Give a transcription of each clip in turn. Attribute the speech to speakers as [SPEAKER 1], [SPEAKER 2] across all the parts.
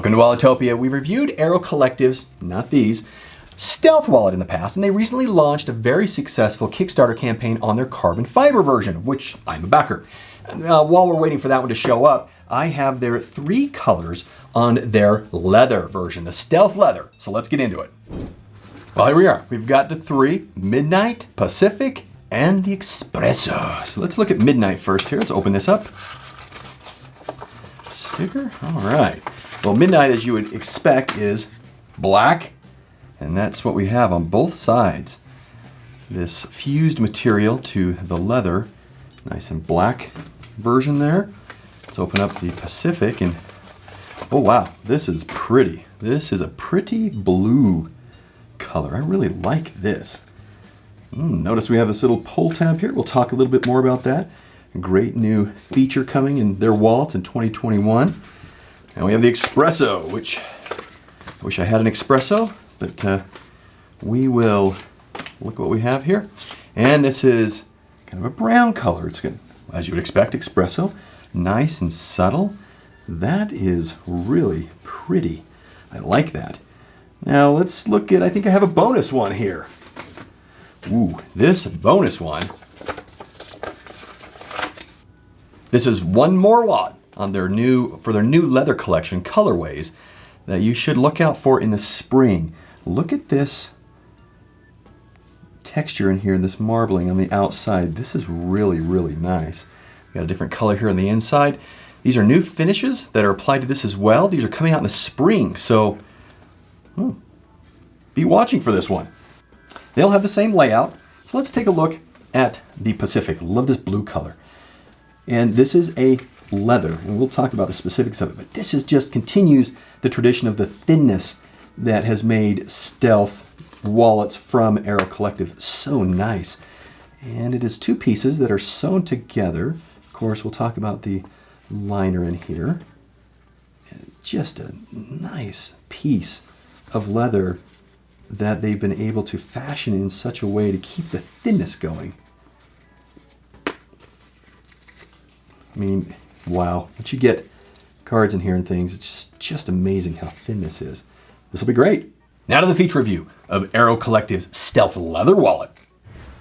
[SPEAKER 1] Welcome to Walletopia. We reviewed Airo Collective's, not these, Stealth wallet in the past, and they recently launched a very successful Kickstarter campaign on their carbon fiber version, of which I'm a backer. While we're waiting for that one to show up, I have their 3 colors on their leather version, the Stealth leather. So let's get into it. Well, here we are. We've got the 3, Midnight, Pacific, and the Espresso. So let's look at Midnight first here. Let's open this up. Sticker, all right. Well, Midnight, as you would expect, is black, and that's what we have on both sides. This fused material to the leather, nice and black version there. Let's open up the Pacific, and oh wow, this is pretty. This is a pretty blue color. I really like this. Notice we have this little pull tab here. We'll talk a little bit more about that. A great new feature coming in their wallets in 2021. And we have the Espresso, which I wish I had an Espresso, but we will look what we have here. And this is kind of a brown color. It's good, as you would expect, Espresso. Nice and subtle. That is really pretty. I like that. Now let's look at, I think I have a bonus one here. Ooh, this bonus one. This is one more lot on their new leather collection colorways that you should look out for in the spring. Look at this texture in here, this marbling on the outside. This is really, really nice. Got a different color here on the inside. These are new finishes that are applied to this as well. These are coming out in the spring, so be watching for this one. They all have the same layout. So let's take a look at the Pacific. Love this blue color. And this is a leather, and we'll talk about the specifics of it, but this is just continues the tradition of the thinness that has made Stealth wallets from Airo Collective so nice. And it is 2 pieces that are sewn together. Of course, we'll talk about the liner in here. And just a nice piece of leather that they've been able to fashion in such a way to keep the thinness going. I mean, wow. Once you get cards in here and things, it's just amazing how thin this is. This will be great. Now to the feature review of Airo Collective's Stealth leather wallet.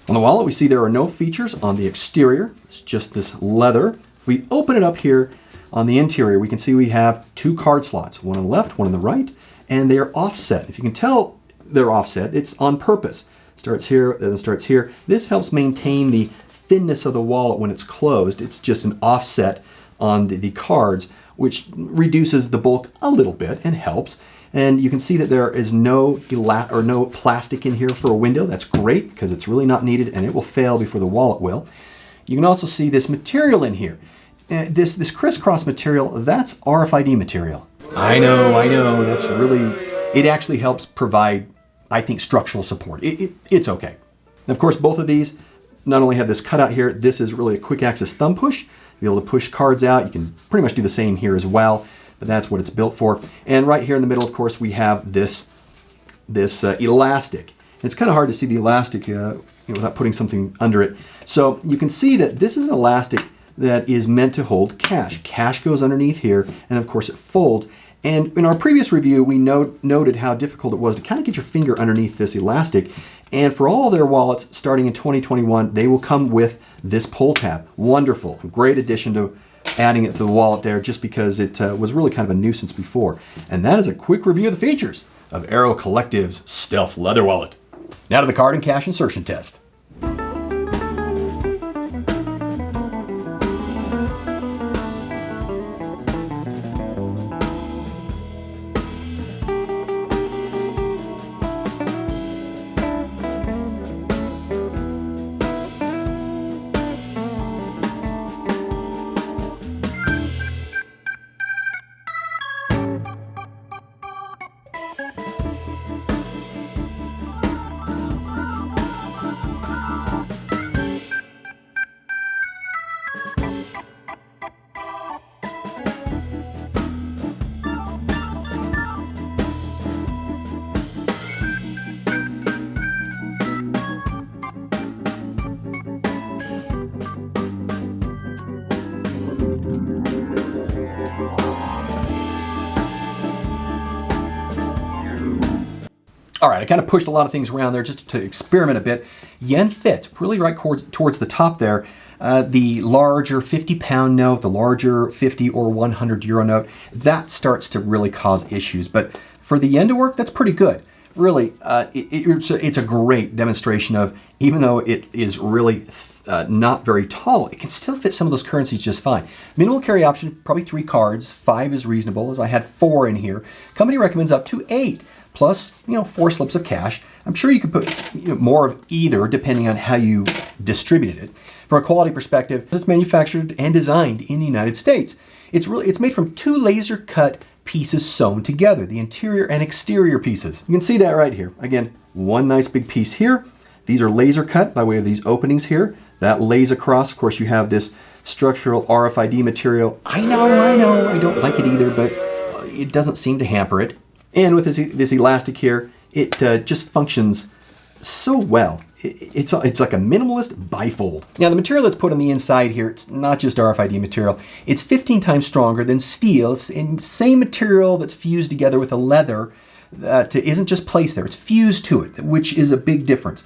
[SPEAKER 1] On the wallet, we see there are no features on the exterior. It's just this leather. If we open it up here on the interior, we can see we have 2 card slots, one on the left, one on the right, and they are offset. If you can tell they're offset, it's on purpose. Starts here, then starts here. This helps maintain the thinness of the wallet when it's closed. It's just an offset on the cards, which reduces the bulk a little bit and helps. And you can see that there is no plastic in here for a window. That's great because it's really not needed and it will fail before the wallet will. You can also see this material in here. This crisscross material, that's RFID material. I know, that's really, it actually helps provide, I think, structural support. It's okay. And of course, both of these not only have this cutout here, this is really a quick access thumb push. You'll be able to push cards out. You can pretty much do the same here as well, but that's what it's built for. And right here in the middle, of course, we have this elastic. It's kind of hard to see the elastic without putting something under it. So you can see that this is an elastic that is meant to hold cash. Cash goes underneath here, and of course it folds. And in our previous review, we noted how difficult it was to kind of get your finger underneath this elastic. And for all their wallets, starting in 2021, they will come with this pull tab. Wonderful, great addition to adding it to the wallet there, just because it was really kind of a nuisance before. And that is a quick review of the features of Airo Collective's Stealth leather wallet. Now to the card and cash insertion test. All right, I kind of pushed a lot of things around there just to experiment a bit. Yen fits really right towards the top there. The larger 50-pound note, the larger 50 or 100 euro note, that starts to really cause issues. But for the yen to work, that's pretty good. Really, it's a great demonstration of, even though it is really not very tall, it can still fit some of those currencies just fine. Minimal carry option, probably 3 cards. 5 is reasonable, as I had 4 in here. Company recommends up to 8. Plus, 4 slips of cash. I'm sure you could put more of either depending on how you distributed it. From a quality perspective, it's manufactured and designed in the United States. It's made from 2 laser cut pieces sewn together, the interior and exterior pieces. You can see that right here. Again, one nice big piece here. These are laser cut by way of these openings here. That lays across. Of course, you have this structural RFID material. I know, I don't like it either, but it doesn't seem to hamper it. And with this elastic here, it just functions so well. It's like a minimalist bifold. Now the material that's put on the inside here, it's not just RFID material. It's 15 times stronger than steel. It's the same material that's fused together with a leather that isn't just placed there. It's fused to it, which is a big difference.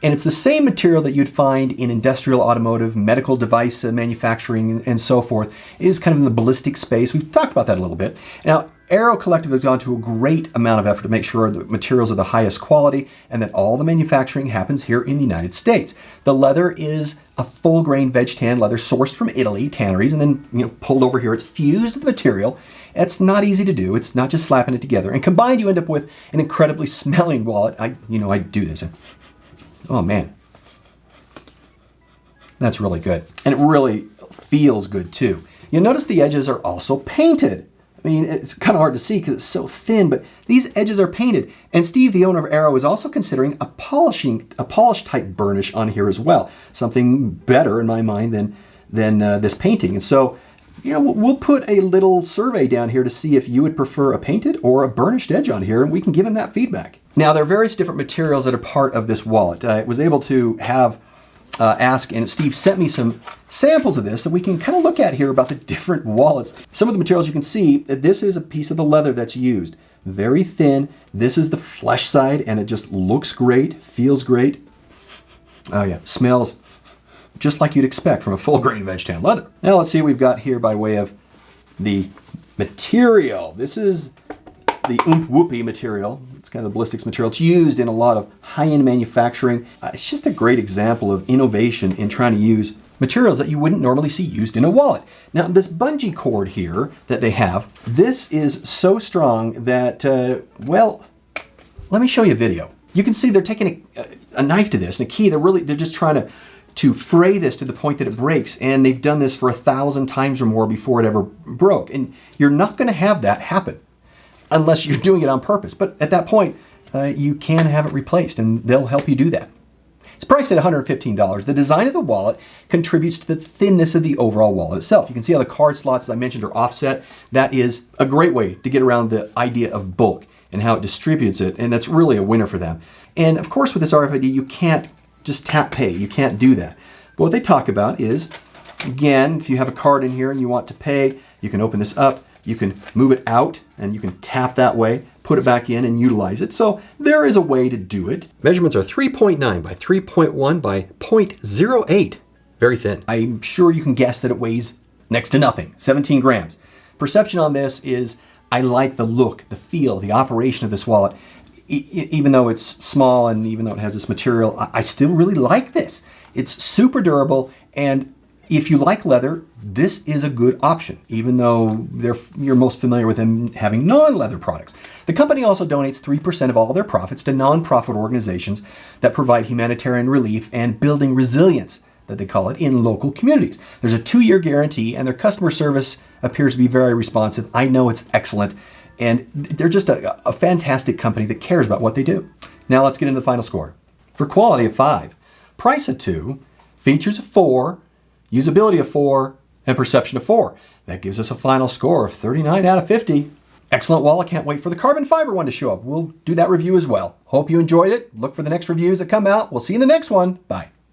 [SPEAKER 1] And it's the same material that you'd find in industrial, automotive, medical device manufacturing, and so forth. It is kind of in the ballistic space. We've talked about that a little bit. Now, Airo Collective has gone to a great amount of effort to make sure the materials are the highest quality and that all the manufacturing happens here in the United States. The leather is a full-grain veg tan leather sourced from Italy, tanneries, and then pulled over here. It's fused with the material. It's not easy to do. It's not just slapping it together. And combined, you end up with an incredibly smelling wallet. I do this. Oh man, that's really good. And it really feels good too. You'll notice the edges are also painted. I mean, it's kind of hard to see because it's so thin, but these edges are painted. And Steve, the owner of Airo, is also considering a polish type burnish on here as well. Something better in my mind than this painting. And so, we'll put a little survey down here to see if you would prefer a painted or a burnished edge on here, and we can give him that feedback. Now, there are various different materials that are part of this wallet. I was able to have ask, and Steve sent me some samples of this that we can kind of look at here about the different wallets. Some of the materials you can see, that this is a piece of the leather that's used. Very thin. This is the flesh side, and it just looks great, feels great. Oh yeah, smells just like you'd expect from a full grain veg tan leather. Now let's see what we've got here by way of the material. This is the whoopie material. It's kind of the ballistics material. It's used in a lot of high-end manufacturing. It's just a great example of innovation in trying to use materials that you wouldn't normally see used in a wallet. Now, this bungee cord here that they have, this is so strong that, well, let me show you a video. You can see they're taking a knife to this and a key. They're just trying to fray this to the point that it breaks, and they've done this for 1,000 times or more before it ever broke. And you're not going to have that happen unless you're doing it on purpose. But at that point, you can have it replaced, and they'll help you do that. It's priced at $115. The design of the wallet contributes to the thinness of the overall wallet itself. You can see how the card slots, as I mentioned, are offset. That is a great way to get around the idea of bulk and how it distributes it, and that's really a winner for them. And of course, with this RFID, you can't just tap pay. You can't do that. But what they talk about is, again, if you have a card in here and you want to pay, you can open this up. You can move it out and you can tap that way, put it back in and utilize it. So there is a way to do it. Measurements are 3.9 by 3.1 by 0.08. Very thin. I'm sure you can guess that it weighs next to nothing, 17 grams. Perception on this is, I like the look, the feel, the operation of this wallet. Even though it's small and even though it has this material, I still really like this. It's super durable, and if you like leather, this is a good option, even though you're most familiar with them having non-leather products. The company also donates 3% of all their profits to non-profit organizations that provide humanitarian relief and building resilience, that they call it, in local communities. There's a 2-year guarantee, and their customer service appears to be very responsive. I know it's excellent, and they're just a fantastic company that cares about what they do. Now let's get into the final score. For quality of 5, price of 2, features of 4, usability of 4, and perception of 4. That gives us a final score of 39 out of 50. Excellent wallet. Can't wait for the carbon fiber one to show up. We'll do that review as well. Hope you enjoyed it. Look for the next reviews that come out. We'll see you in the next one. Bye.